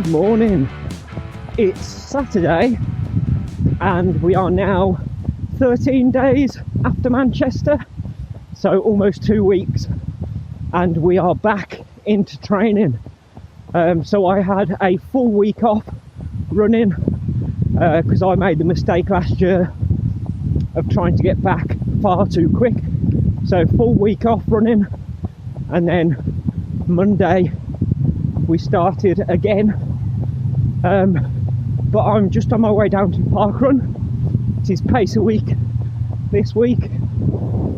morning. It's Saturday and we are now 13 days after Manchester, so almost 2 weeks, and we are back into training. So I had a full week off running because I made the mistake last year of trying to get back far too quick. So full week off running, and then Monday we started again, but I'm just on my way down to parkrun. It is pace a week this week,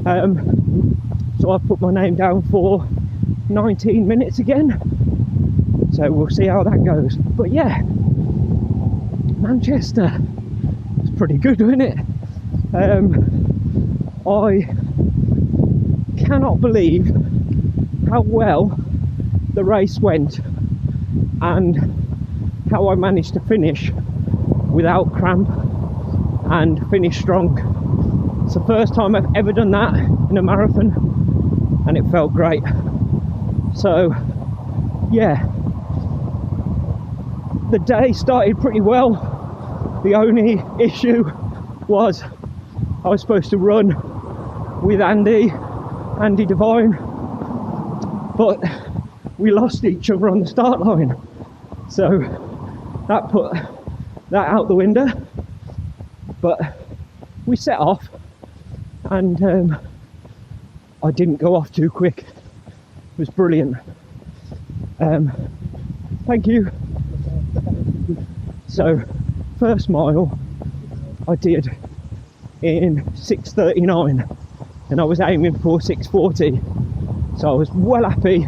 so I've put my name down for 19 minutes again, so we'll see how that goes. But yeah, Manchester, it's pretty good, isn't it? I cannot believe how well the race went and how I managed to finish without cramp and finish strong. It's the first time I've ever done that in a marathon and it felt great. So yeah, the day started pretty well. The only issue was I was supposed to run with Andy Devine, but we lost each other on the start line, so that put that out the window. But we set off and I didn't go off too quick. It was brilliant. Thank you. So first mile I did in 6:39 and I was aiming for 6:40, so I was well happy.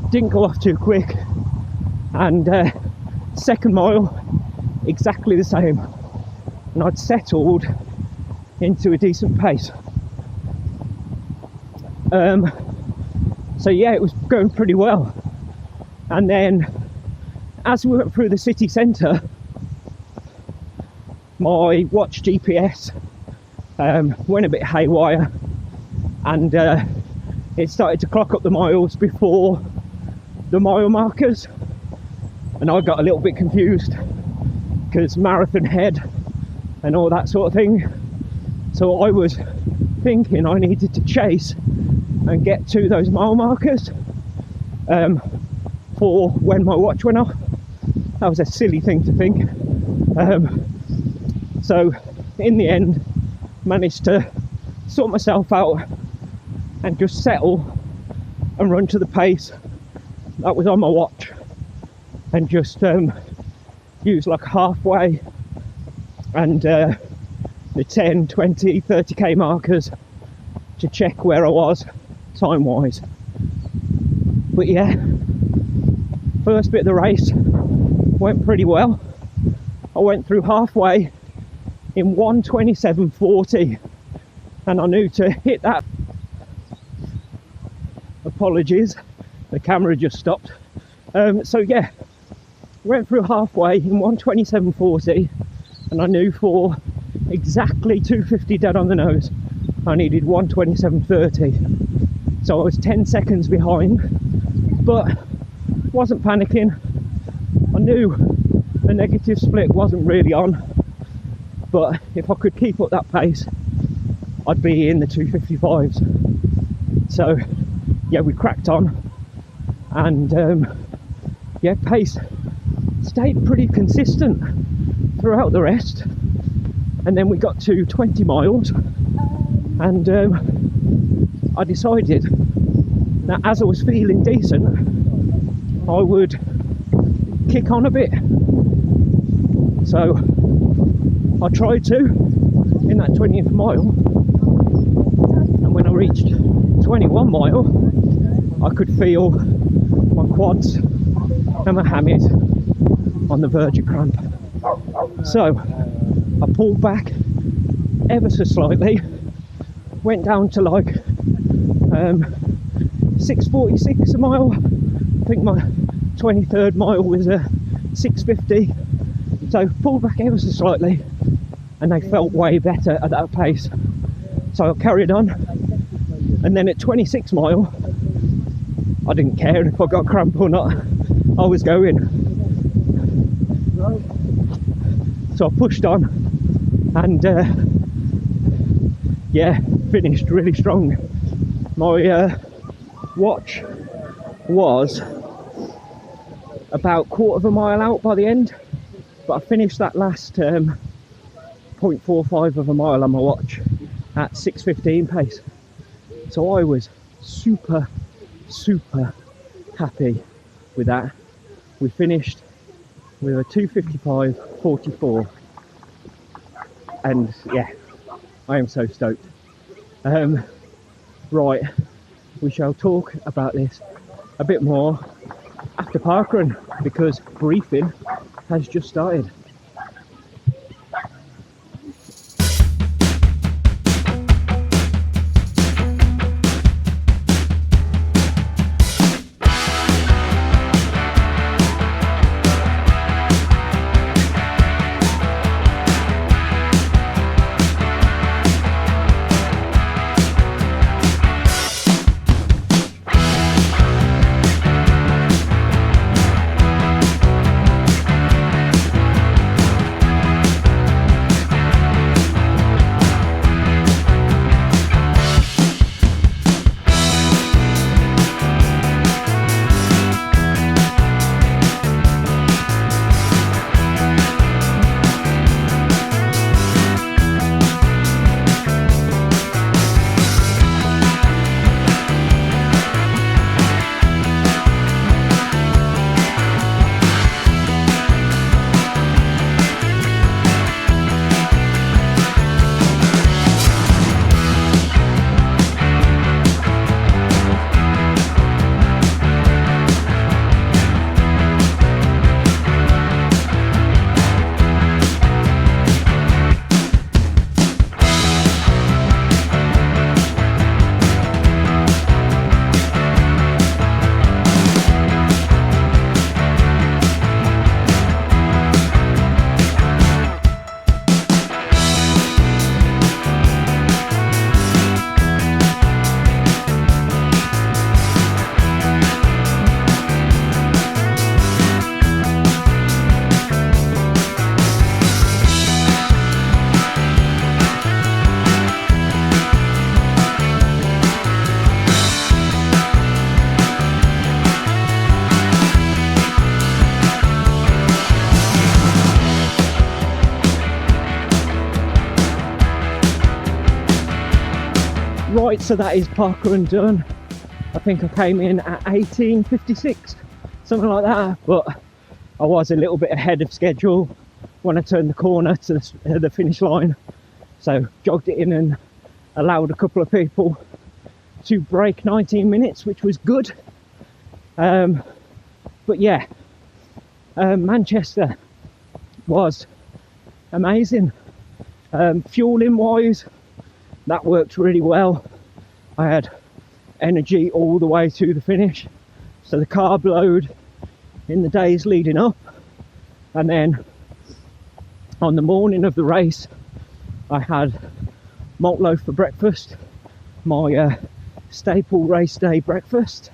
Didn't go off too quick, and second mile exactly the same, and I'd settled into a decent pace. So yeah, it was going pretty well. And then as we went through the city centre, my watch GPS went a bit haywire, and it started to clock up the miles before the mile markers, and I got a little bit confused because marathon head and all that sort of thing. So I was thinking I needed to chase and get to those mile markers for when my watch went off. That was a silly thing to think. So in the end, managed to sort myself out and just settle and run to the pace that was on my watch, and just use like halfway and the 10, 20, 30k markers to check where I was time wise. But yeah, first bit of the race went pretty well. I went through halfway in 1:27:40 and I knew to hit that. Apologies, the camera just stopped. So yeah, went through halfway in 1:27:40 and I knew for exactly 250 dead on the nose I needed 1:27:30. So I was 10 seconds behind, but wasn't panicking. I knew the negative split wasn't really on, but if I could keep up that pace I'd be in the 255s. So yeah, we cracked on, and yeah, pace stayed pretty consistent throughout the rest. And then we got to 20 miles and I decided that as I was feeling decent I would kick on a bit. So I tried to in that 20th mile, and when I reached 21 mile I could feel my quads and my hammies on the verge of cramp. So I pulled back ever so slightly, went down to like 6:46 a mile. I think my 23rd mile was a 6:50, so pulled back ever so slightly and they felt way better at that pace, so I carried on. And then at 26 mile I didn't care if I got cramp or not, I was going. So I pushed on and yeah, finished really strong. My watch was about quarter of a mile out by the end, but I finished that last 0.45 of a mile on my watch at 6:15 pace. So I was super happy with that. We finished with a 2:55.44, and yeah, I am so stoked. Right, we shall talk about this a bit more after parkrun, because briefing has just started. Right, so that is parkrun done. I think I came in at 18:56, something like that, but I was a little bit ahead of schedule when I turned the corner to the finish line, so jogged it in and allowed a couple of people to break 19 minutes, which was good. But yeah, Manchester was amazing. Fueling wise, that worked really well. I had energy all the way to the finish, so the carb load in the days leading up, and then on the morning of the race I had malt loaf for breakfast, my staple race day breakfast,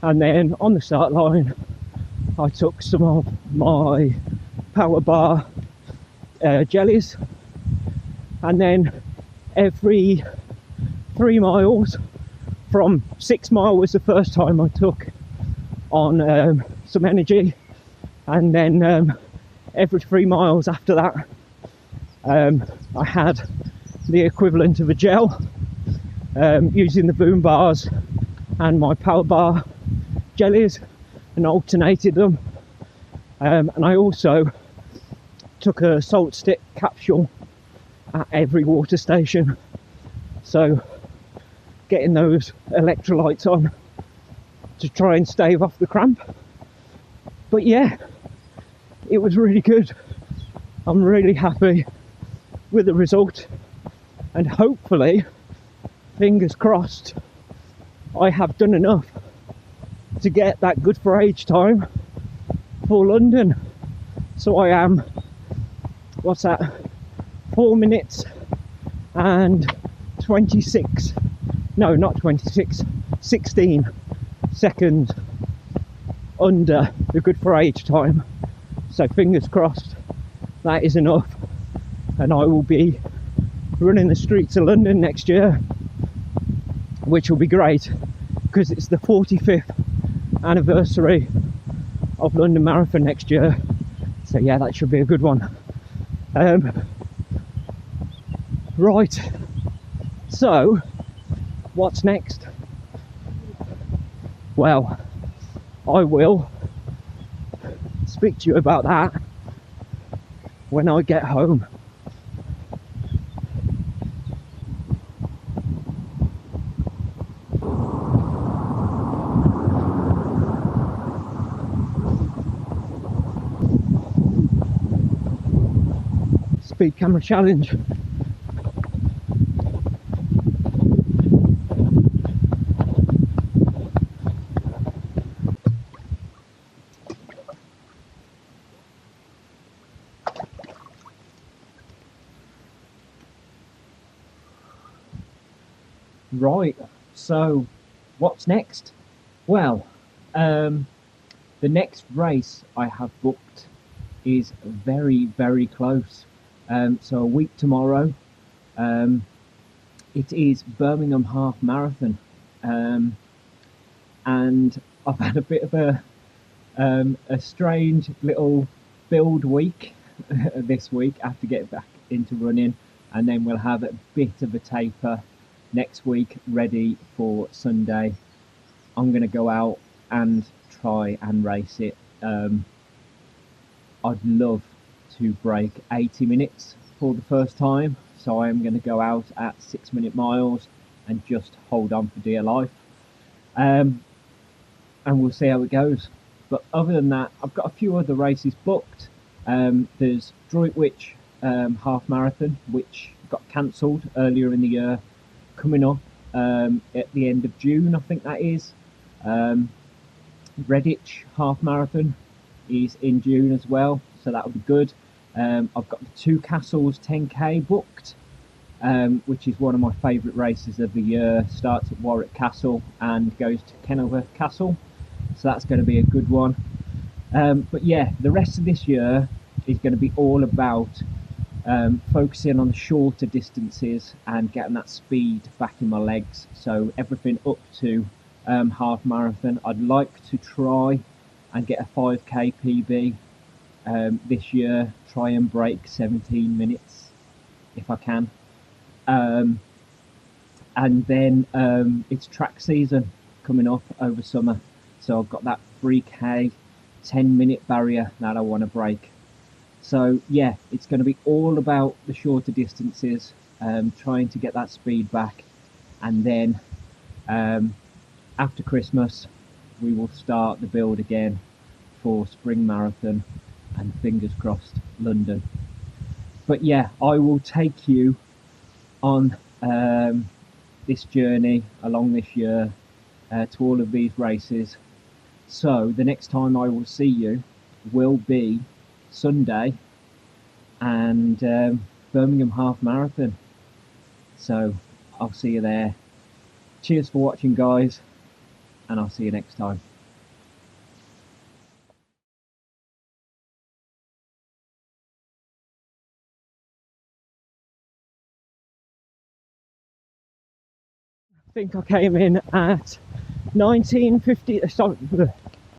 and then on the start line I took some of my power bar jellies, and then every 3 miles, from 6 mile was the first time I took on some energy, and then every 3 miles after that I had the equivalent of a gel, using the boom bars and my power bar jellies, and alternated them, and I also took a salt stick capsule at every water station, so getting those electrolytes on to try and stave off the cramp. But yeah, it was really good. I'm really happy with the result, and hopefully, fingers crossed, I have done enough to get that good for age time for London. So I am, what's that, 4 minutes and 26, no not 26, 16 seconds under the good for age time. So fingers crossed that is enough, and I will be running the streets of London next year, which will be great because it's the 45th anniversary of London Marathon next year. So yeah, that should be a good one. Right, so what's next? Well, I will speak to you about that when I get home. Speed camera challenge. Right, so what's next? Well, the next race I have booked is very, very close. So a week tomorrow, it is Birmingham Half Marathon, and I've had a bit of a strange little build week this week. I have to get back into running, and then we'll have a bit of a taper next week, ready for Sunday. I'm going to go out and try and race it. I'd love to break 80 minutes for the first time, so I am going to go out at 6-minute miles and just hold on for dear life, and we'll see how it goes. But other than that, I've got a few other races booked. There's Droitwich Half Marathon, which got cancelled earlier in the year, coming up at the end of June, I think that is. Redditch Half Marathon is in June as well, so that'll be good. I've got the Two Castles 10k booked, which is one of my favourite races of the year. Starts at Warwick Castle and goes to Kenilworth Castle, so that's going to be a good one. But yeah, the rest of this year is going to be all about focusing on the shorter distances and getting that speed back in my legs. So everything up to half marathon. I'd like to try and get a 5k PB this year, try and break 17 minutes if I can. And then it's track season coming up over summer, so I've got that 3k 10-minute barrier that I want to break. So yeah, it's going to be all about the shorter distances, trying to get that speed back, and then after Christmas we will start the build again for spring marathon and fingers crossed London. But yeah, I will take you on this journey along this year to all of these races. So the next time I will see you will be Sunday and Birmingham Half Marathon. So I'll see you there. Cheers for watching, guys, and I'll see you next time. I think I came in at 1950, sorry,